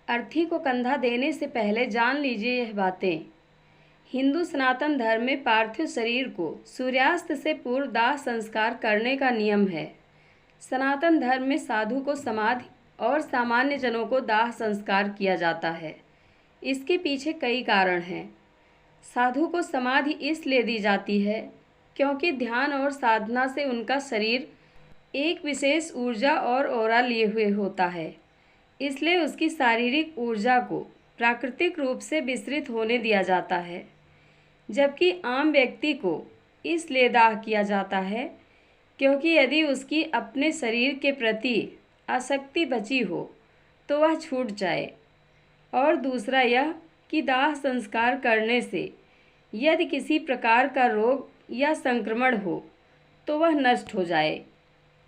अर्थी को कंधा देने से पहले जान लीजिए यह बातें। हिंदू सनातन धर्म में पार्थिव शरीर को सूर्यास्त से पूर्व दाह संस्कार करने का नियम है। सनातन धर्म में साधु को समाधि और सामान्य जनों को दाह संस्कार किया जाता है। इसके पीछे कई कारण हैं। साधु को समाधि इसलिए दी जाती है क्योंकि ध्यान और साधना से उनका शरीर एक विशेष ऊर्जा और ऑरा लिए हुए होता है, इसलिए उसकी शारीरिक ऊर्जा को प्राकृतिक रूप से विसरित होने दिया जाता है। जबकि आम व्यक्ति को इसलिए दाह किया जाता है क्योंकि यदि उसकी अपने शरीर के प्रति आसक्ति बची हो तो वह छूट जाए, और दूसरा यह कि दाह संस्कार करने से यदि किसी प्रकार का रोग या संक्रमण हो तो वह नष्ट हो जाए।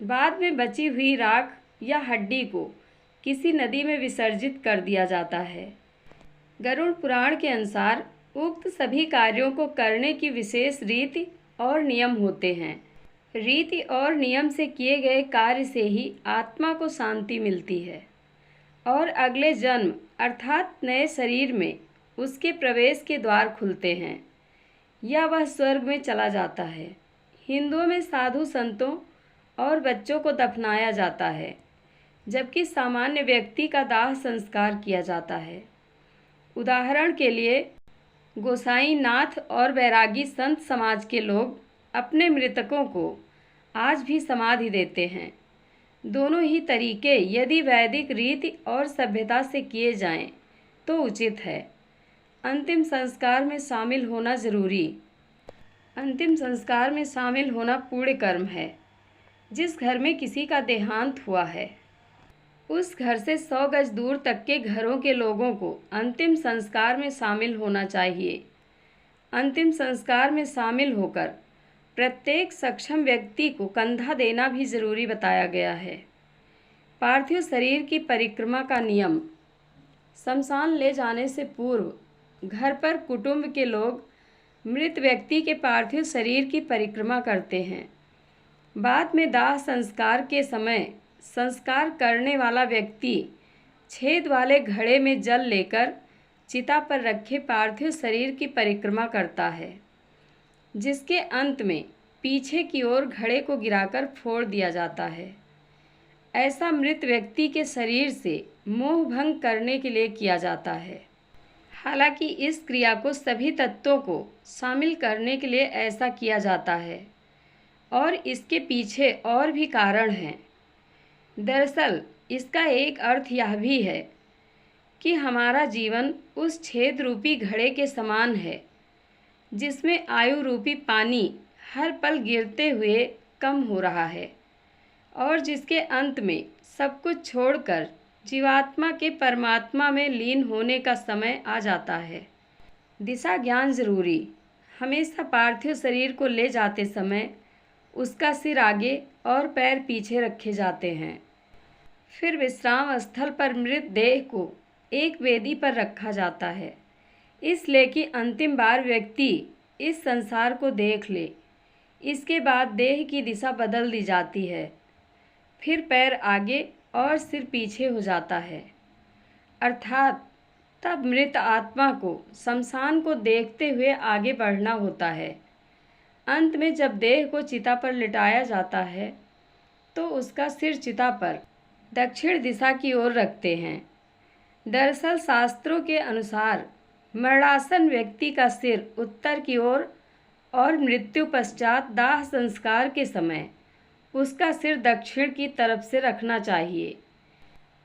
बाद में बची हुई राख या हड्डी को किसी नदी में विसर्जित कर दिया जाता है। गरुड़ पुराण के अनुसार उक्त सभी कार्यों को करने की विशेष रीति और नियम होते हैं। रीति और नियम से किए गए कार्य से ही आत्मा को शांति मिलती है और अगले जन्म अर्थात नए शरीर में उसके प्रवेश के द्वार खुलते हैं या वह स्वर्ग में चला जाता है। हिंदुओं में साधु संतों और बच्चों को दफनाया जाता है, जबकि सामान्य व्यक्ति का दाह संस्कार किया जाता है। उदाहरण के लिए गोसाई नाथ और बैरागी संत समाज के लोग अपने मृतकों को आज भी समाधि देते हैं। दोनों ही तरीके यदि वैदिक रीति और सभ्यता से किए जाएं तो उचित है। अंतिम संस्कार में शामिल होना जरूरी। अंतिम संस्कार में शामिल होना पुण्य कर्म है। जिस घर में किसी का देहांत हुआ है उस घर से 100 गज दूर तक के घरों के लोगों को अंतिम संस्कार में शामिल होना चाहिए। अंतिम संस्कार में शामिल होकर प्रत्येक सक्षम व्यक्ति को कंधा देना भी जरूरी बताया गया है। पार्थिव शरीर की परिक्रमा का नियम। शमशान ले जाने से पूर्व घर पर कुटुंब के लोग मृत व्यक्ति के पार्थिव शरीर की परिक्रमा करते हैं। बाद में दाह संस्कार के समय संस्कार करने वाला व्यक्ति छेद वाले घड़े में जल लेकर चिता पर रखे पार्थिव शरीर की परिक्रमा करता है, जिसके अंत में पीछे की ओर घड़े को गिराकर फोड़ दिया जाता है। ऐसा मृत व्यक्ति के शरीर से मोह भंग करने के लिए किया जाता है। हालांकि इस क्रिया को सभी तत्वों को शामिल करने के लिए ऐसा किया जाता है और इसके पीछे और भी कारण हैं। दरअसल इसका एक अर्थ यह भी है कि हमारा जीवन उस छेद रूपी घड़े के समान है जिसमें आयु रूपी पानी हर पल गिरते हुए कम हो रहा है और जिसके अंत में सब कुछ छोड़कर जीवात्मा के परमात्मा में लीन होने का समय आ जाता है। दिशा ज्ञान जरूरी। हमेशा पार्थिव शरीर को ले जाते समय उसका सिर आगे और पैर पीछे रखे जाते हैं। फिर विश्राम स्थल पर मृत देह को एक वेदी पर रखा जाता है, इसलिए कि अंतिम बार व्यक्ति इस संसार को देख ले। इसके बाद देह की दिशा बदल दी जाती है। फिर पैर आगे और सिर पीछे हो जाता है, अर्थात तब मृत आत्मा को शमशान को देखते हुए आगे बढ़ना होता है। अंत में जब देह को चिता पर लिटाया जाता है तो उसका सिर चिता पर दक्षिण दिशा की ओर रखते हैं। दरअसल शास्त्रों के अनुसार मरणासन व्यक्ति का सिर उत्तर की ओर और मृत्यु पश्चात दाह संस्कार के समय उसका सिर दक्षिण की तरफ से रखना चाहिए।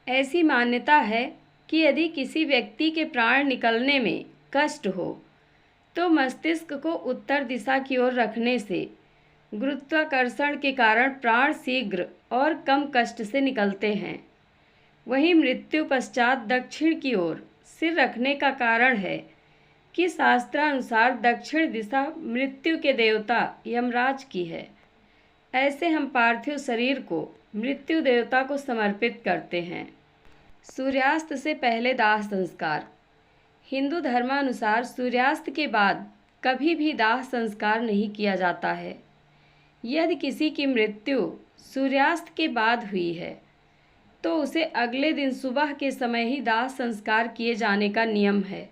ऐसी मान्यता है कि यदि किसी व्यक्ति के प्राण निकलने में कष्ट हो तो मस्तिष्क को उत्तर दिशा की ओर रखने से गुरुत्वाकर्षण के कारण प्राण शीघ्र और कम कष्ट से निकलते हैं। वहीं मृत्यु पश्चात दक्षिण की ओर सिर रखने का कारण है कि शास्त्रानुसार दक्षिण दिशा मृत्यु के देवता यमराज की है। ऐसे हम पार्थिव शरीर को मृत्यु देवता को समर्पित करते हैं। सूर्यास्त से पहले दाह संस्कार। हिंदू धर्मानुसार सूर्यास्त के बाद कभी भी दाह संस्कार नहीं किया जाता है। यदि किसी की मृत्यु सूर्यास्त के बाद हुई है तो उसे अगले दिन सुबह के समय ही दाह संस्कार किए जाने का नियम है।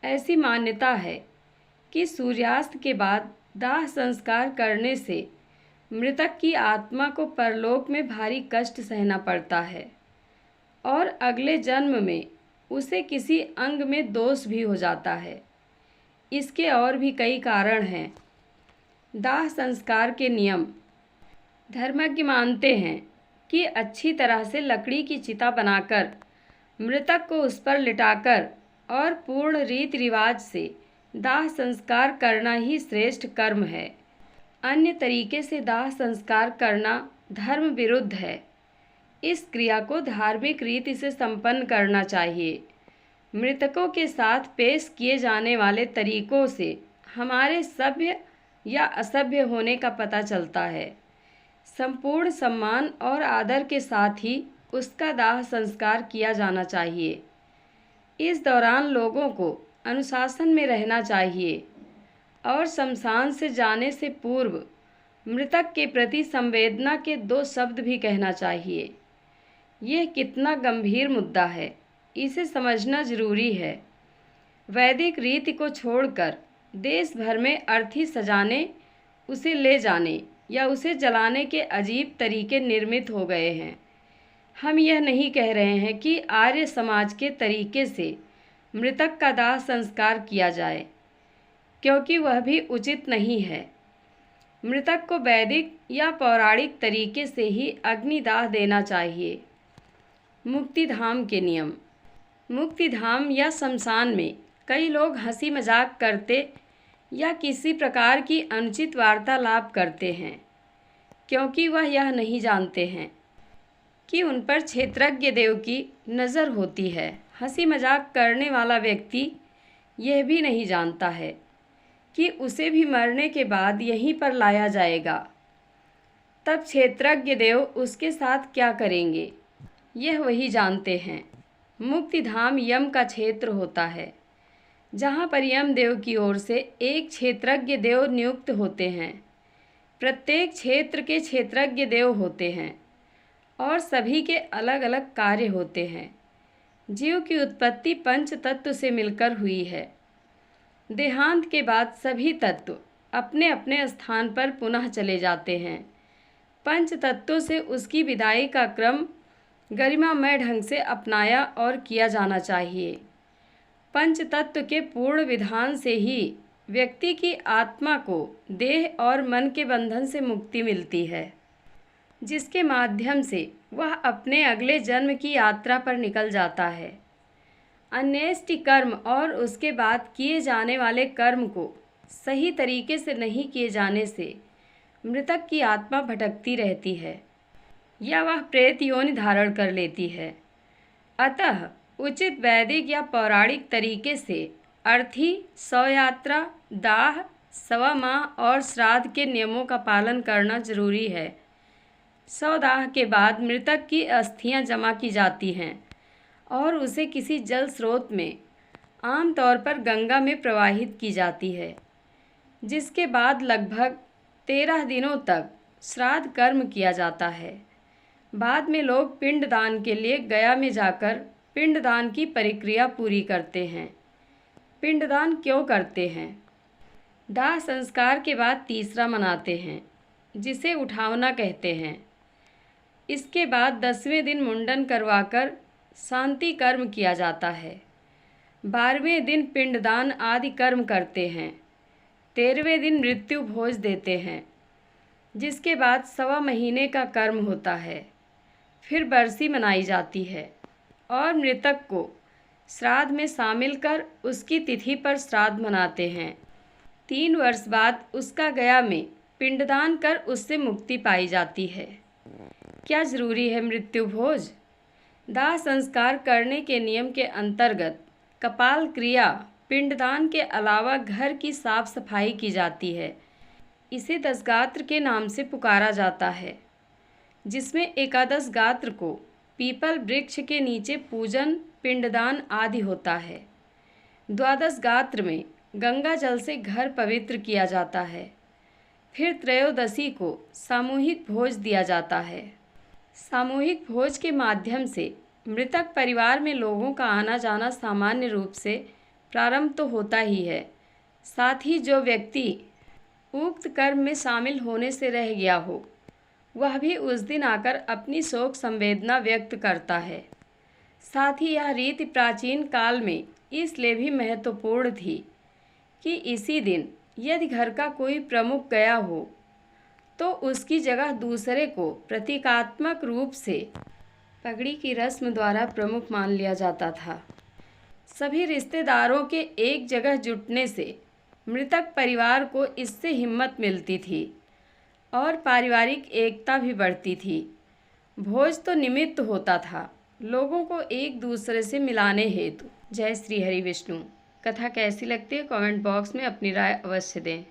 ऐसी मान्यता है कि सूर्यास्त के बाद दाह संस्कार करने से मृतक की आत्मा को परलोक में भारी कष्ट सहना पड़ता है और अगले जन्म में उसे किसी अंग में दोष भी हो जाता है। इसके और भी कई कारण हैं। दाह संस्कार के नियम। धर्मज्ञ मानते हैं कि अच्छी तरह से लकड़ी की चिता बनाकर मृतक को उस पर लिटाकर और पूर्ण रीति रिवाज से दाह संस्कार करना ही श्रेष्ठ कर्म है। अन्य तरीके से दाह संस्कार करना धर्म विरुद्ध है। इस क्रिया को धार्मिक रीति से संपन्न करना चाहिए। मृतकों के साथ पेश किए जाने वाले तरीकों से हमारे सभ्य या असभ्य होने का पता चलता है। संपूर्ण सम्मान और आदर के साथ ही उसका दाह संस्कार किया जाना चाहिए। इस दौरान लोगों को अनुशासन में रहना चाहिए और शमशान से जाने से पूर्व मृतक के प्रति संवेदना के 2 शब्द भी कहना चाहिए। यह कितना गंभीर मुद्दा है, इसे समझना जरूरी है। वैदिक रीति को छोड़कर देश भर में अर्थी सजाने, उसे ले जाने या उसे जलाने के अजीब तरीके निर्मित हो गए हैं। हम यह नहीं कह रहे हैं कि आर्य समाज के तरीके से मृतक का दाह संस्कार किया जाए, क्योंकि वह भी उचित नहीं है। मृतक को वैदिक या पौराणिक तरीके से ही अग्निदाह देना चाहिए। मुक्तिधाम के नियम। मुक्तिधाम या शमशान में कई लोग हंसी मजाक करते या किसी प्रकार की अनुचित वार्तालाप करते हैं, क्योंकि वह यह नहीं जानते हैं कि उन पर क्षेत्रज्ञ देव की नज़र होती है। हंसी मजाक करने वाला व्यक्ति यह भी नहीं जानता है कि उसे भी मरने के बाद यहीं पर लाया जाएगा। तब क्षेत्रज्ञ देव उसके साथ क्या करेंगे, यह वही जानते हैं। मुक्तिधाम यम का क्षेत्र होता है, जहाँ पर यमदेव की ओर से एक क्षेत्रज्ञ देव नियुक्त होते हैं। प्रत्येक क्षेत्र के क्षेत्रज्ञ देव होते हैं और सभी के अलग अलग कार्य होते हैं। जीव की उत्पत्ति पंच तत्व से मिलकर हुई है। देहांत के बाद सभी तत्व अपने अपने स्थान पर पुनः चले जाते हैं। पंच तत्वों से उसकी विदाई का क्रम गरिमामय ढंग से अपनाया और किया जाना चाहिए। पंच तत्व के पूर्ण विधान से ही व्यक्ति की आत्मा को देह और मन के बंधन से मुक्ति मिलती है, जिसके माध्यम से वह अपने अगले जन्म की यात्रा पर निकल जाता है। अन्येष्टि कर्म और उसके बाद किए जाने वाले कर्म को सही तरीके से नहीं किए जाने से मृतक की आत्मा भटकती रहती है या वह प्रेत योनि धारण कर लेती है। अतः उचित वैदिक या पौराणिक तरीके से अर्थी, शवयात्रा, दाह, शवमाह और श्राद्ध के नियमों का पालन करना जरूरी है। शवदाह के बाद मृतक की अस्थियां जमा की जाती हैं और उसे किसी जल स्रोत में, आमतौर पर गंगा में प्रवाहित की जाती है, जिसके बाद लगभग 13 दिनों तक श्राद्ध कर्म किया जाता है। बाद में लोग पिंडदान के लिए गया में जाकर पिंडदान की प्रक्रिया पूरी करते हैं। पिंडदान क्यों करते हैं? दाह संस्कार के बाद तीसरा मनाते हैं, जिसे उठावना कहते हैं। इसके बाद 10वें दिन मुंडन करवाकर शांति कर्म किया जाता है। 12वें दिन पिंडदान आदि कर्म करते हैं। 13वें दिन मृत्यु भोज देते हैं, जिसके बाद 1.25 महीने का कर्म होता है। फिर बरसी मनाई जाती है और मृतक को श्राद्ध में शामिल कर उसकी तिथि पर श्राद्ध मनाते हैं। 3 वर्ष बाद उसका गया में पिंडदान कर उससे मुक्ति पाई जाती है। क्या जरूरी है मृत्यु भोज? दाह संस्कार करने के नियम के अंतर्गत कपाल क्रिया, पिंडदान के अलावा घर की साफ सफाई की जाती है। इसे 10 गात्र के नाम से पुकारा जाता है, जिसमें एकादश गात्र को पीपल वृक्ष के नीचे पूजन, पिंडदान आदि होता है। द्वादश गात्र में गंगा जल से घर पवित्र किया जाता है। फिर त्रयोदशी को सामूहिक भोज दिया जाता है। सामूहिक भोज के माध्यम से मृतक परिवार में लोगों का आना जाना सामान्य रूप से प्रारंभ तो होता ही है, साथ ही जो व्यक्ति उक्त कर्म में शामिल होने से रह गया हो वह भी उस दिन आकर अपनी शोक संवेदना व्यक्त करता है। साथ ही यह रीति प्राचीन काल में इसलिए भी महत्वपूर्ण थी कि इसी दिन यदि घर का कोई प्रमुख गया हो तो उसकी जगह दूसरे को प्रतीकात्मक रूप से पगड़ी की रस्म द्वारा प्रमुख मान लिया जाता था। सभी रिश्तेदारों के एक जगह जुटने से मृतक परिवार को इससे हिम्मत मिलती थी और पारिवारिक एकता भी बढ़ती थी। भोज तो निमित्त होता था लोगों को एक दूसरे से मिलाने हेतु। जय श्री हरि विष्णु। कथा कैसी लगती है कमेंट बॉक्स में अपनी राय अवश्य दें।